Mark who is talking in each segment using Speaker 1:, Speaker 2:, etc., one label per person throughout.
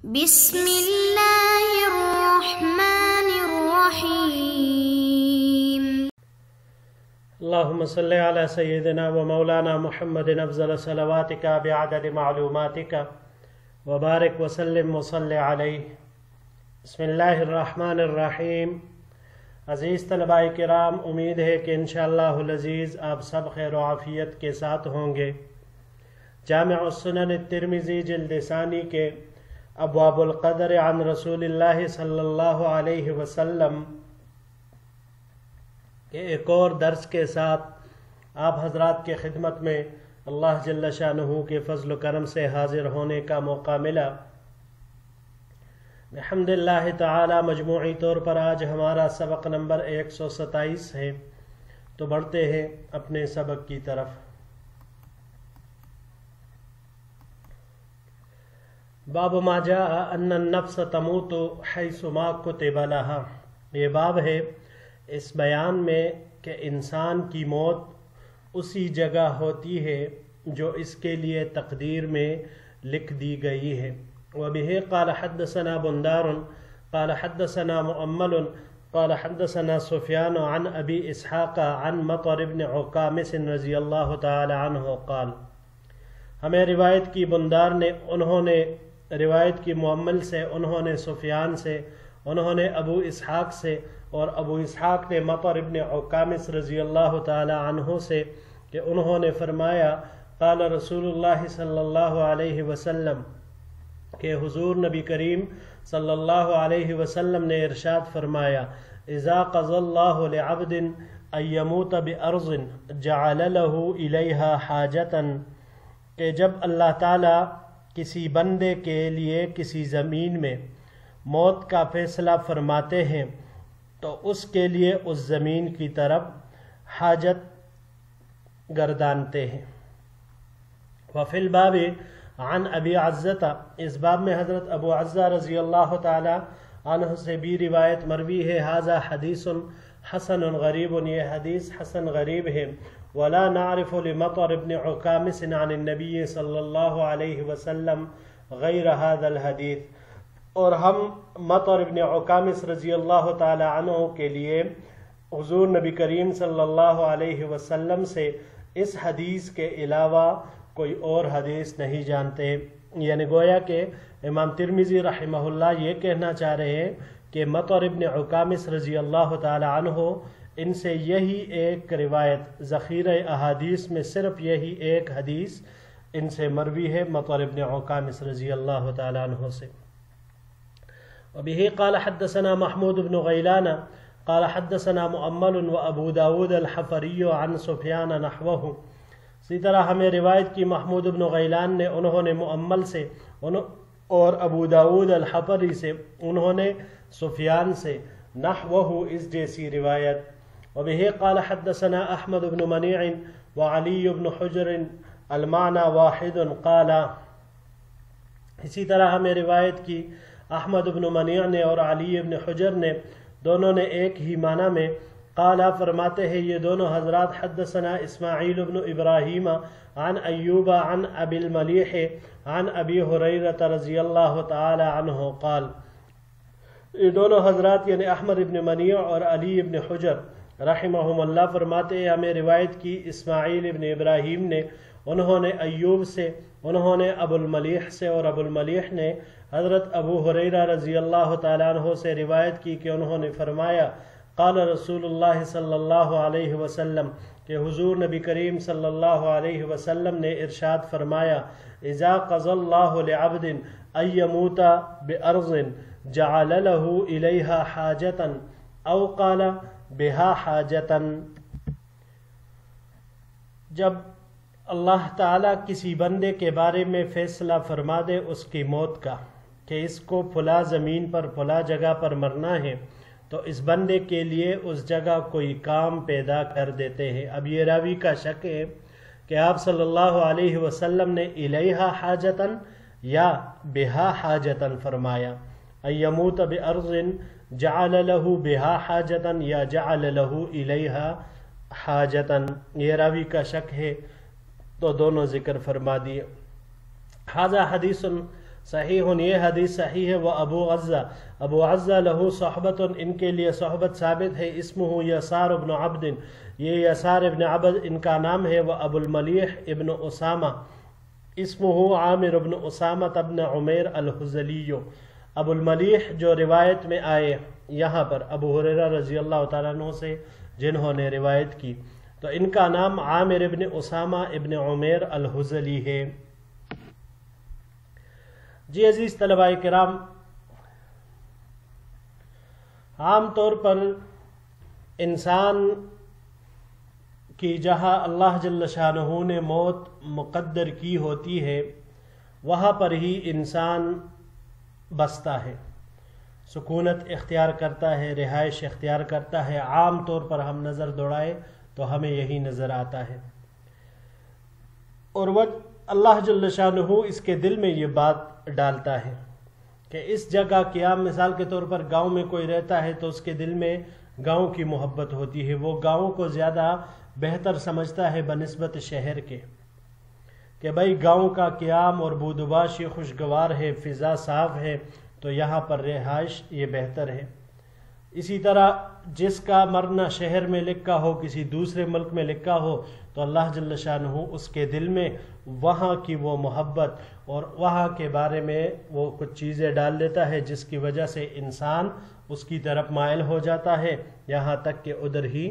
Speaker 1: بسم اللہ الرحمن الرحیم
Speaker 2: اللہم صلی علی سیدنا و مولانا محمد افضل صلواتک بعدد معلوماتک وبارک وسلم وصلی علیہ۔ بسم اللہ الرحمن الرحیم۔ عزیز طلباء کرام، امید ہے کہ انشاءاللہ العزیز آپ سب خیر و عافیت کے ساتھ ہوں گے۔ جامع السنن الترمذی جلد ثانی کے ابواب القدر عن رسول اللہ صلی اللہ علیہ وسلم کے ایک اور درس کے ساتھ آپ حضرات کے خدمت میں اللہ جل شانہ کے فضل و کرم سے حاضر ہونے کا موقع ملا۔ الحمدللہ تعالی مجموعی طور پر آج ہمارا سبق نمبر 127 ہے، تو بڑھتے ہیں اپنے سبق کی طرف۔ باب ما جاء ان النفس تموت حیث ما کتب لها۔ یہ باب ہے اس بیان میں کہ انسان کی موت اسی جگہ ہوتی ہے جو اس کے لیے تقدیر میں لکھ دی گئی ہے۔ وبه قال حدثنا بندار قال حدثنا مؤمل قال حدثنا سفیان عن ابی اسحاق عن مطر بن عکامس رضی اللہ تعالی عنہ قال۔ ہمیں روایت کی بندار نے، انہوں نے روایت کی مؤمل سے، انہوں نے سفیان سے، انہوں نے ابو اسحاق سے، اور ابو اسحاق نے مطر ابن عکامس رضی اللہ تعالی عنہ سے کہ انہوں نے فرمایا قال رسول اللہ صلی اللہ علیہ وسلم، کہ حضور نبی کریم صلی اللہ علیہ وسلم نے ارشاد فرمایا اذا قضى اللہ لعبد ان يموت بارض جعل له الیہا حاجتا، کہ جب اللہ تعالی کسی بندے کے لیے کسی زمین میں موت کا فیصلہ فرماتے ہیں تو اس کے لیے اس زمین کی طرف حاجت گردانتے ہیں۔ وفی الباب عن ابی عزہ، اس باب میں حضرت ابو عزہ رضی اللہ تعالی عنہ سے بھی روایت مروی ہے۔ ھذا حدیث حسن غریب، یہ حدیث حسن غریب ہے۔ ولا نعرف لمطر ابن عکامس عن النبی صلی اللہ علیہ وسلم غیر هذا الحدیث، اور ہم مطر ابن عکامس رضی اللہ تعالی عنہ کے لیے حضور نبی کریم صلی اللہ علیہ وسلم سے اس حدیث کے علاوہ کوئی اور حدیث نہیں جانتے۔ یعنی گویا کہ امام ترمذی رحمہ اللہ یہ کہنا چاہ رہے ہیں کہ مطر ابن عکامس رضی اللہ تعالی عنہ ان سے یہی ایک روایت، ذخیرہ احادیث میں صرف یہی ایک حدیث ان سے مروی ہے مطر ابن عکامس رضی اللہ تعالی عنہ سے۔ وبه قال حدثنا محمود بن غیلان قال حدثنا مؤمل وابو داود الحفری عن سفیان نحوه۔ اسی طرح ہمیں روایت کی محمود بن غیلان نے، انہوں نے مؤمل سے، اور ابو داود الحفری سے، انہوں نے سفیان سے، نحوه اس جیسی روایت۔ وبه قال حدثنا احمد بن منیع وعلی بن حجر المعنى واحد قال۔ اسی طرح ہمیں روایت کی احمد بن منیع نے اور علی بن حجر نے، دونوں نے ایک ہی معنی میں قال فرماتے ہیں یہ دونوں حضرات حدثنا اسماعیل بن ابراہیم عن ایوب عن ابی الملیح عن ابی ہریرہ رضی اللہ تعالی عنہ قال۔ یہ دونوں حضرات یعنی احمد بن منیع اور علی بن حجر رحمہم اللہ فرماتے ہیں ہمیں روایت کی اسماعیل بن ابراہیم نے، انہوں نے ایوب سے، انہوں نے ابو الملیح سے، اور ابو الملیح نے حضرت ابو ہریرہ رضی اللہ تعالیٰ عنہ سے روایت کی کہ انہوں نے فرمایا قال رسول اللہ صلی اللہ علیہ وسلم، کہ حضور نبی کریم صلی اللہ علیہ وسلم نے ارشاد فرمایا اذا قضى اللہ لعبد ان يموت بارض جعل له الیہا حاجتا او قال بها حاجتا۔ جب اللہ تعالیٰ کسی بندے کے بارے میں فیصلہ فرما دے اس کی موت کا کہ اس کو فلاں زمین پر فلاں جگہ پر مرنا ہے، تو اس بندے کے لیے اس جگہ کوئی کام پیدا کر دیتے ہیں۔ اب یہ راوی کا شک ہے کہ آپ صلی اللہ علیہ وسلم نے الیہا حاجتاً یا بہا حاجتاً فرمایا، ان یموت بارض جعل له بہا حاجتاً یا جعل له الیہا حاجتاً، یہ راوی کا شک ہے، تو دونوں ذکر فرما دیے۔ ھذا حدیث صحیح یہ حدیث صحیح ہے. وہ ابو عزہ لہو صحبت، ان کے لیے صحبت ثابت ہے. اسمہ یسار ابن عبد، یہ یسار ابن عبد ان کا نام ہے. وہ ابو الملیح ابن اسامہ، اسمہ عامر ابن اسامہ ابن عمیر الحزلی. ابو الملیح جو روایت میں آئے یہاں پر ابو ہریرہ رضی اللہ تعالیٰ عنہ سے جنہوں نے روایت کی، تو ان کا نام عامر ابن اسامہ ابن عمیر الحزلی ہے. جی عزیز طلباء کرام، عام طور پر انسان کی جہاں اللہ جل شانہ نے موت مقدر کی ہوتی ہے وہاں پر ہی انسان بستا ہے، سکونت اختیار کرتا ہے، رہائش اختیار کرتا ہے. عام طور پر ہم نظر دوڑائے تو ہمیں یہی نظر آتا ہے. اور وہ اللہ جل شانہ اس کے دل میں یہ بات ڈالتا ہے کہ اس جگہ قیام، مثال کے طور پر گاؤں میں کوئی رہتا ہے تو اس کے دل میں گاؤں کی محبت ہوتی ہے، وہ گاؤں کو زیادہ بہتر سمجھتا ہے بنسبت شہر کے، کہ بھائی گاؤں کا قیام اور بودباش یہ خوشگوار ہے، فضا صاف ہے، تو یہاں پر رہائش یہ بہتر ہے. اسی طرح جس کا مرنا شہر میں لکھا ہو، کسی دوسرے ملک میں لکھا ہو، تو اللہ جل شانہ اس کے دل میں وہاں کی وہ محبت اور وہاں کے بارے میں وہ کچھ چیزیں ڈال دیتا ہے جس کی وجہ سے انسان اس کی طرف مائل ہو جاتا ہے، یہاں تک کہ ادھر ہی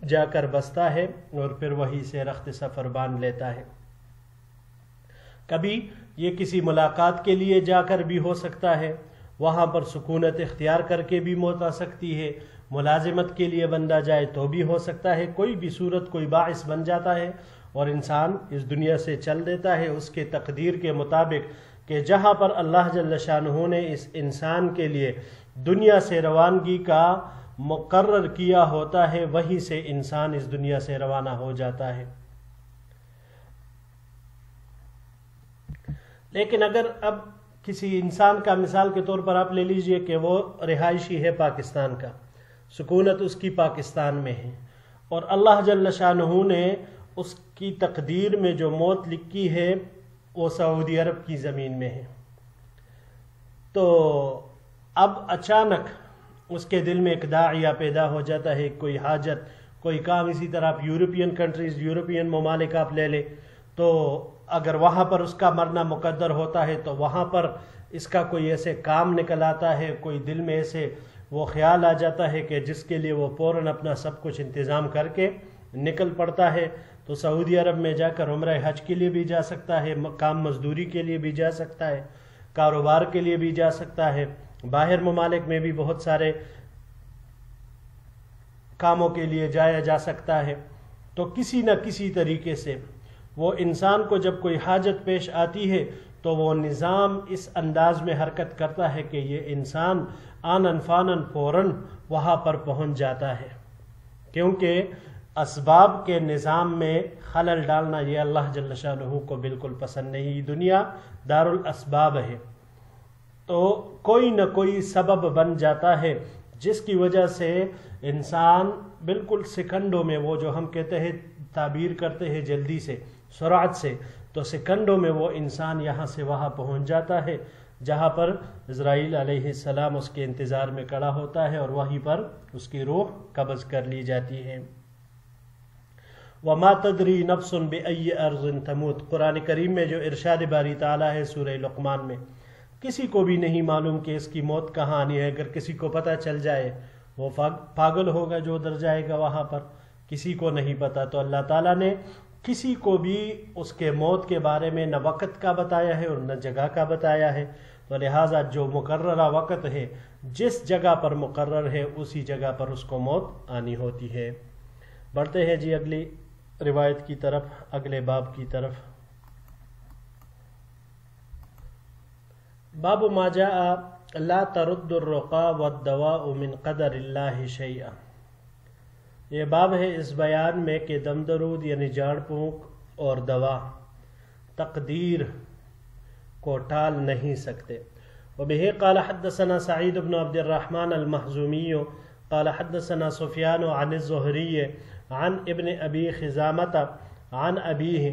Speaker 2: جا کر بستا ہے اور پھر وہی سے رخت سفر باندھ لیتا ہے. کبھی یہ کسی ملاقات کے لیے جا کر بھی ہو سکتا ہے، وہاں پر سکونت اختیار کر کے بھی موت آ سکتی ہے. ملازمت کے لیے بندہ جائے تو بھی ہو سکتا ہے، کوئی بھی صورت کوئی باعث بن جاتا ہے اور انسان اس دنیا سے چل دیتا ہے اس کے تقدیر کے مطابق، کہ جہاں پر اللہ جل شانہ نے اس انسان کے لیے دنیا سے روانگی کا مقرر کیا ہوتا ہے وہیں سے انسان اس دنیا سے روانہ ہو جاتا ہے. لیکن اگر اب کسی انسان کا مثال کے طور پر آپ لے لیجئے کہ وہ رہائشی ہے پاکستان کا، سکونت اس کی پاکستان میں ہے، اور اللہ جل شانہ نے اس کی تقدیر میں جو موت لکھی ہے وہ سعودی عرب کی زمین میں ہے، تو اب اچانک اس کے دل میں ایک داعیہ پیدا ہو جاتا ہے، کوئی حاجت، کوئی کام. اسی طرح آپ یورپین کنٹریز، یورپین ممالک آپ لے لیں، تو اگر وہاں پر اس کا مرنا مقدر ہوتا ہے تو وہاں پر اس کا کوئی ایسے کام نکل آتا ہے، کوئی دل میں ایسے وہ خیال آ جاتا ہے کہ جس کے لیے وہ فوراً اپنا سب کچھ انتظام کر کے نکل پڑتا ہے. تو سعودی عرب میں جا کر عمرہ حج کے لیے بھی جا سکتا ہے، کام مزدوری کے لیے بھی جا سکتا ہے، کاروبار کے لیے بھی جا سکتا ہے، باہر ممالک میں بھی بہت سارے کاموں کے لیے جایا جا سکتا ہے. تو کسی نہ کسی طریقے سے وہ انسان کو جب کوئی حاجت پیش آتی ہے تو وہ نظام اس انداز میں حرکت کرتا ہے کہ یہ انسان آنن فانن فوراً وہاں پر پہنچ جاتا ہے، کیونکہ اسباب کے نظام میں خلل ڈالنا یہ اللہ جل شانہ کو بالکل پسند نہیں. دنیا دار الاسباب ہے، تو کوئی نہ کوئی سبب بن جاتا ہے جس کی وجہ سے انسان بالکل سیکنڈوں میں، وہ جو ہم کہتے ہیں تعبیر کرتے ہیں جلدی سے، سرعت سے، تو سیکنڈوں میں وہ انسان یہاں سے وہاں پہنچ جاتا ہے جہاں پر عزرائیل علیہ السلام اس کے انتظار میں کھڑا ہوتا ہے اور وہیں پر اس کی روح قبض کر لی جاتی ہے. وَمَا تَدْرِي نَفْسٌ بِأَيِّ أَرْضٍ تَمُوتُ، قرآن کریم میں جو ارشاد باری تعالیٰ ہے سورہ لقمان میں، کسی کو بھی نہیں معلوم کہ اس کی موت کہاں آنی ہے. اگر کسی کو پتہ چل جائے وہ پاگل ہوگا جو ادھر جائے گا وہاں پر، کسی کو نہیں پتا. تو اللہ تعالیٰ نے کسی کو بھی اس کے موت کے بارے میں نہ وقت کا بتایا ہے اور نہ جگہ کا بتایا ہے، تو لہٰذا جو مقررہ وقت ہے، جس جگہ پر مقرر ہے اسی جگہ پر اس کو موت آنی ہوتی ہے. بڑھتے ہیں جی اگلی روایت کی طرف، اگلے باب کی طرف. باب ما جاء لا ترد الرقا والدواء من قدر اللہ شیئا. یہ باب ہے اس بیان میں کہ دم درود یعنی جھاڑ پھونک اور دوا تقدیر کو ٹال نہیں سکتے. وبه قال حدثنا سعید بن عبد الرحمن المخزومی قال حدثنا سفیان عن الزہری عن ابن ابی خزامة عن ابیہ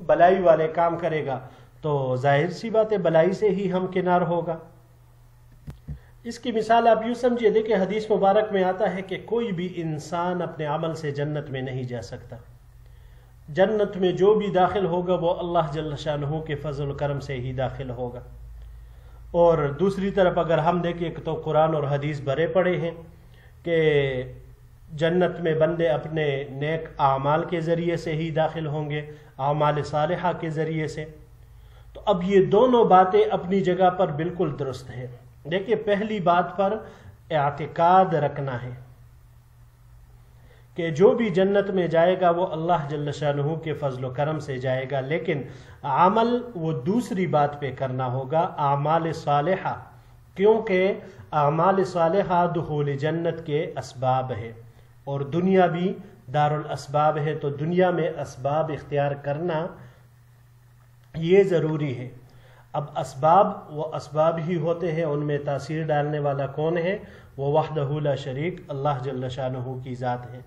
Speaker 2: بلائی والے کام کرے گا تو ظاہر سی بات ہے بلائی سے ہی ہمکنار ہوگا۔ اس کی مثال آپ یوں سمجھیے، دیکھیں حدیث مبارک میں آتا ہے کہ کوئی بھی انسان اپنے عمل سے جنت میں نہیں جا سکتا۔ جنت میں جو بھی داخل ہوگا وہ اللہ جل شانہ کے فضل و کرم سے ہی داخل ہوگا۔ اور دوسری طرف اگر ہم دیکھیں تو قرآن اور حدیث بھرے پڑے ہیں کہ جنت میں بندے اپنے نیک اعمال کے ذریعے سے ہی داخل ہوں گے، اعمال صالحہ کے ذریعے سے۔ تو اب یہ دونوں باتیں اپنی جگہ پر بالکل درست ہیں۔ دیکھیے پہلی بات پر اعتقاد رکھنا ہے کہ جو بھی جنت میں جائے گا وہ اللہ جل شانہ کے فضل و کرم سے جائے گا، لیکن عمل وہ دوسری بات پہ کرنا ہوگا، اعمال صالحہ، کیونکہ اعمال صالحہ دخول جنت کے اسباب ہے اور دنیا بھی دار الاسباب ہے، تو دنیا میں اسباب اختیار کرنا یہ ضروری ہے۔ اب اسباب وہ اسباب ہی ہوتے ہیں، ان میں تاثیر ڈالنے والا کون ہے؟ وہ وحدہ لا شریک اللہ جل شانہ کی ذات ہے۔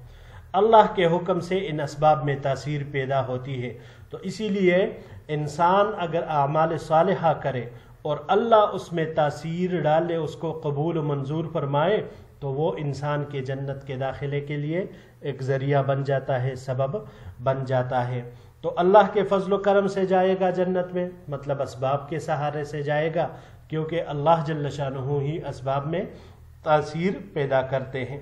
Speaker 2: اللہ کے حکم سے ان اسباب میں تاثیر پیدا ہوتی ہے، تو اسی لیے انسان اگر اعمال صالحہ کرے اور اللہ اس میں تاثیر ڈالے، اس کو قبول و منظور فرمائے، تو وہ انسان کے جنت کے داخلے کے لیے ایک ذریعہ بن جاتا ہے، سبب بن جاتا ہے۔ تو اللہ کے فضل و کرم سے جائے گا جنت میں، مطلب اسباب کے سہارے سے جائے گا، کیونکہ اللہ جل شانہ ہی اسباب میں تاثیر پیدا کرتے ہیں۔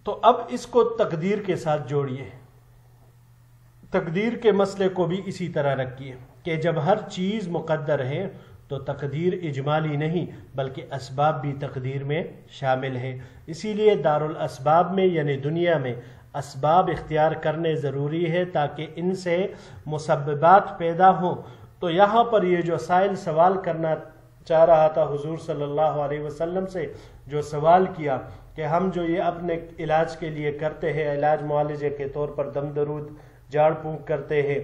Speaker 2: تو اب اس کو تقدیر کے ساتھ جوڑیے، تقدیر کے مسئلے کو بھی اسی طرح رکھیے کہ جب ہر چیز مقدر ہے تو تقدیر اجمالی نہیں بلکہ اسباب بھی تقدیر میں شامل ہے۔ اسی لیے دار الاسباب میں یعنی دنیا میں اسباب اختیار کرنے ضروری ہے تاکہ ان سے مسببات پیدا ہوں۔ تو یہاں پر یہ جو سائل سوال کرنا چاہ رہا تھا حضور صلی اللہ علیہ وسلم سے، جو سوال کیا کہ ہم جو یہ اپنے علاج کے لیے کرتے ہیں، علاج معالجے کے طور پر دم درود جھاڑ پھونک کرتے ہیں،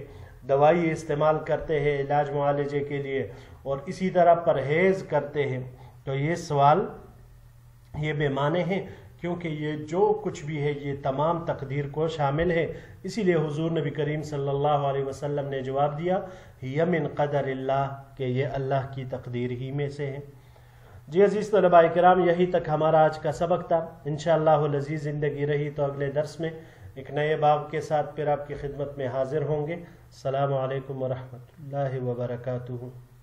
Speaker 2: دوائی استعمال کرتے ہیں علاج معالجے کے لیے، اور اسی طرح پرہیز کرتے ہیں، تو یہ سوال یہ بے معنی ہے، کیونکہ یہ جو کچھ بھی ہے یہ تمام تقدیر کو شامل ہے۔ اسی لیے حضور نبی کریم صلی اللہ علیہ وسلم نے جواب دیا یمن قدر اللہ، کہ یہ اللہ کی تقدیر ہی میں سے ہے۔ جی عزیز طلباء کرام، یہی تک ہمارا آج کا سبق تھا۔ انشاءاللہ العزیز زندگی رہی تو اگلے درس میں ایک نئے باب کے ساتھ پھر آپ کی خدمت میں حاضر ہوں گے۔ السلام علیکم ورحمۃ اللہ وبرکاتہ۔